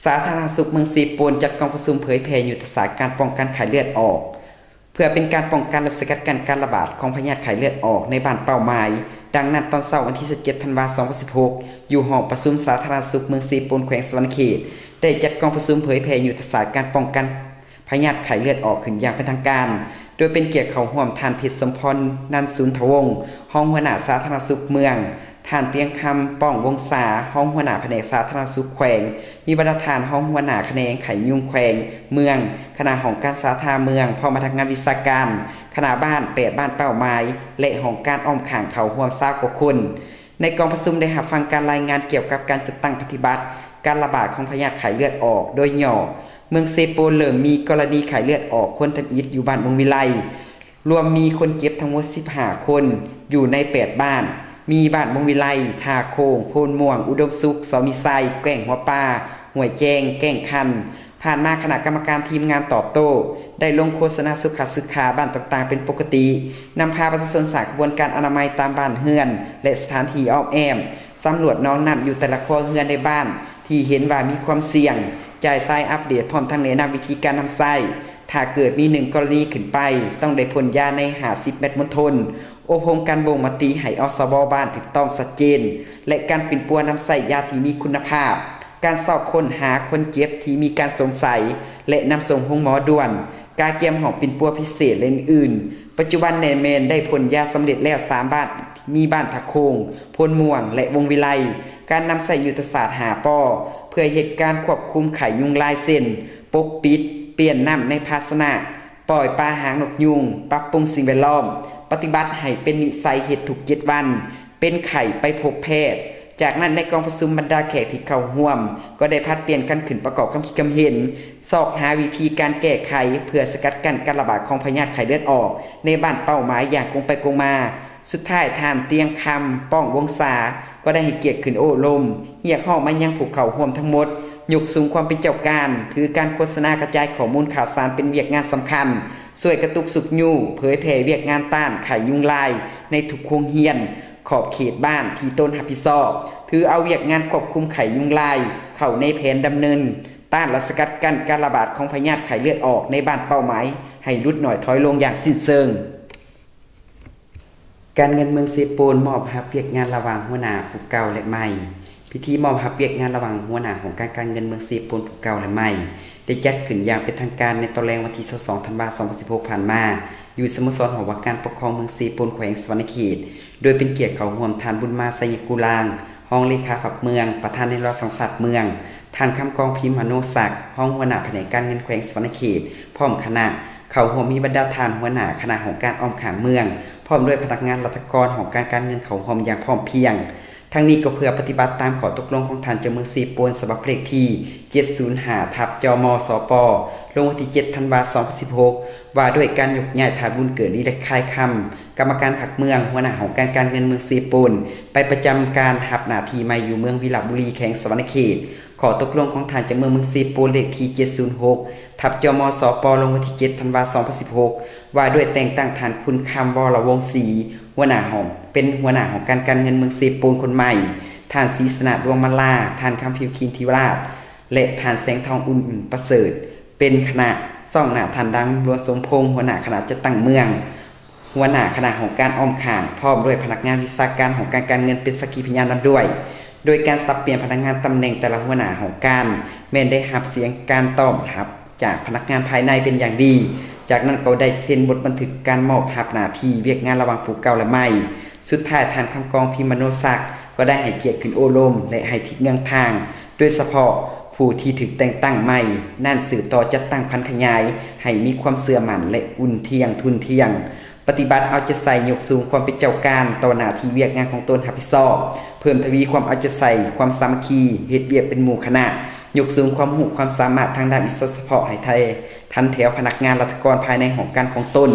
สาธารณสุขเมืองซีปูนจัดกองประชุมเผยแพร่ยุทธศาสตร์การป้องกันไข้เลือดออกเพื่อเป็นการป้องกันและสกัดกั้นการระบาดของพยาธิไข้เลือดออกในบ้านเป้าหมายดังนั้นตอนเช้าวันที่17ธันวาคม2016อยู่หอประชุมสาธารณสุขเมืองซีปูนแขวงสวรรณเขตได้จัดกองประชุมเผยแพร่ยุทธศาสตร์การป้องกันพยาธิไข้เลือดออกขึ้นอย่างเป็นทางการโดยเป็นเกียรติเข้าร่วมทานเพชรสมพรนันสุนทวงศ์รองหัวหน้าสาธารณสุขเมืองท่านเตียงคำป้องวงศารองหัวหน้าแผนกสาธารณสุขแขวงมีบรรดารองหัวหน้าแขนงไขยุงแขวงเมืองคณะของการสาธารณเมืองพร้อมพนักงานวิชาการคณะบ้าน8บ้านเป้าหมายและของการอ้อมข่างเขาห่วง20กว่าคนในกองประชุมได้รับฟังการรายงานเกี่ยวกับการจัดตั้งปฏิบัติการระบาดของพยาธิไข้เลือดออกโดยย่อเมืองเซโปเริ่มมีกรณีไข้เลือดออกคนทำอิฐอยู่บ้านวงวิไลรวมมีคนเจ็บทั้งหมด15คนอยู่ใน8บ้านมีบ้านวงวิไลทาโคงโพนม่วงอุดมสุขสมิไซแก่งหัวป่าห้วยแจงแก่งคันผ่านมาคณะกรรมการทีมงานตอบโต้ได้ลงโฆษณาสุขศึกษาบ้านต่างๆเป็นปกตินำพาประชาชนสร้างกระบวนการอนามัยตามบ้านเฮือนและสถานที่อ้อมแอมสำรวจน้องน้ำอยู่แต่ละครัวเฮือนในบ้านที่เห็นว่ามีความเสี่ยงจ่ายทรายอัปเดตพร้อมทั้งแนะนำวิธีการนำทรายถ้าเกิดมี1กรณีขึ้นไปต้องได้พ่นยาใน50 เม็ดมณฑลอบรมการบ่งมติให้อสบบ้านถูกต้องชัดเจนและการปิ่นปัวนำใส่ยาที่มีคุณภาพการสอบค้นหาคนเจ็บที่มีการสงสัยและนำส่งห้องหมอด่วนการเตรียมห้องปิ่นปัวพิเศษและอื่นปัจจุบันแนเมนได้พ่นยาสำเร็จแล้ว3บ้านมีบ้านทะโคงพลม่วงและวงวิไลการนำใส่ยุทธศาสตร์หาป้อเพื่อเหตุการณ์ควบคุมไข่ยุงลายเส้นปกปิดเปลี่ยนน้ำในภาชนะปล่อยปลาหางนกยุงปรับปรุงสิ่งแวดล้อมปฏิบัติให้เป็นนิสัยเหตุถูก7วันเป็นไข่ไปพบแพทย์จากนั้นในกองประชุมบรรดาแขกที่เข้าร่วมก็ได้พัดเปลี่ยนกันขึ้นประกอบความคิดความเห็นสอบหาวิธีการแก้ไขเพื่อสกัดกั้นการระบาดของพยาธิไข้เลือดออกในบ้านเป้าหมายอย่างตรงไปตรงมาสุดท้ายท่านเตียงคำป้องวงศาก็ได้ให้เกียรติขึ้นโอ้ลมเรียกห้องมายังผูกเขาร่วมทั้งหมดยกสูงความเป็นเจ้าการถือการโฆษณากระจายข้อมูลข่าวสารเป็นเวียกงานสำคัญช่วยกระตุกสุกยูเผยแผ่เวียกงานต้านไข่ยุงลายในทุกโรงเรียนขอบเขตบ้านที่ต้นหับพิซอบถือเอาเวียกงานควบคุมไข่ยุงลายเข้าในแผนดำเนินต้านและสกัดกั้นการระบาดของพยาธิไข้เลือดออกในบ้านเป้าหมายให้ลดหน่อยถอยลงอย่างสิ้นเชิงการเงินเมืองเซโปนมอบรับเวียกงานระหว่างหัวหน้าผู้เก่าและใหม่พิธีมอบรับเวียกงานระหว่างหัวหน้าของการเงินเมืองเซโปนผู้เก่าและใหม่ได้จัดขึ้นอย่างเป็นทางการในตอนแรงวันที่22ธันวาคม2016ผ่านมาอยู่สโมสรหอว่าการปกครองเมืองเซโปนแขวงสวรรณเขตโดยเป็นเกียรติเขาร่วมทานบุญมาไซยกุลางห้องเลขาฝักเมืองประธานในรอสังสัตว์เมืองทานคำกองพิมพ์มโนศักดิ์ห้องหัวหน้าแผนกการเงินแขวงสวรรณเขตพร้อมคณะเขาร่วมมีบรรดาทานหัวหน้าคณะของการอ้อมขางเมืองพร้อมด้วยพนักงานรัฐกรของการเงินเขาร่วมอย่างพร้อมเพรียงทั้งนี้ก็เพื่อปฏิบัติตามข้อตกลงของท่านเจ้าเมืองซีโปนฉบับเลขที่705ทับจมสปลงวันที่7ธันวาคม2016ว่าด้วยการยกย้ายฐานบุญเกิดลีและคายคำกรรมการผักเมืองหัวหน้าของการเงินเมืองซีโปนไปประจำการหับหน้าที่ใหม่อยู่เมืองวิลาบุรีแขวงสวรรณเขตขอตกลงของท่านเจ้าเมืองซีโปนเลขที่706ทับจมสปลงวันที่7ธันวาคม2016ว่าด้วยแต่งตั้งท่านคุณคำวรวงศ์ศรีหัวหน้าของเป็นหัวหน้าของการเงินเมืองเซโปนคนใหม่ท่านศรีสนาดวงมาลาท่านคำพิวคินทิวราชและท่านแสงทองอุ่นประเสริฐเป็นคณะซ่องหน้าท่านดังรวสมพงศ์หัวหน้าคณะจัดตั้งเมืองหัวหน้าคณะของการอ้อมข่างพร้อมด้วยพนักงานวิชาการของการเงินเป็นสักขีพยานนั้นด้วยโดยการสับเปลี่ยนพนักงานตำแหน่งแต่ละหัวหน้าของการแม้ได้รับเสียงการตอบรับจากพนักงานภายในเป็นอย่างดีจากนั้นก็ได้เซ็นบทบันทึกการมอบหับหน้าที่เวียกงานระหว่างผู้เก่าและใหม่สุดท้ายท่านคำกองพิมโนศักดิ์ก็ได้ให้เกียรติขึ้นโอลมและให้ทิศเงื่อนทางโดยเฉพาะผู้ที่ถูกแต่งตั้งใหม่นั่นสืบต่อจัดตั้งพันขยายให้มีความเสื่อมั่นและอุ่นเที่ยงทุนเที่ยงปฏิบัติเอาใจใส่ยกสูงความเป็นเจ้าการต่อหน้าที่เวียกงานของตนรับผิดชอบเพิ่มทวีความเอาใจใส่ความสามัคคีเฮ็ดเวียกเป็นหมู่คณะยกสูงความรู้ความสามารถทางด้านอิสระเฉพาะให้ไทยทันแถวพนักงานรัฐกรภายในของการของตน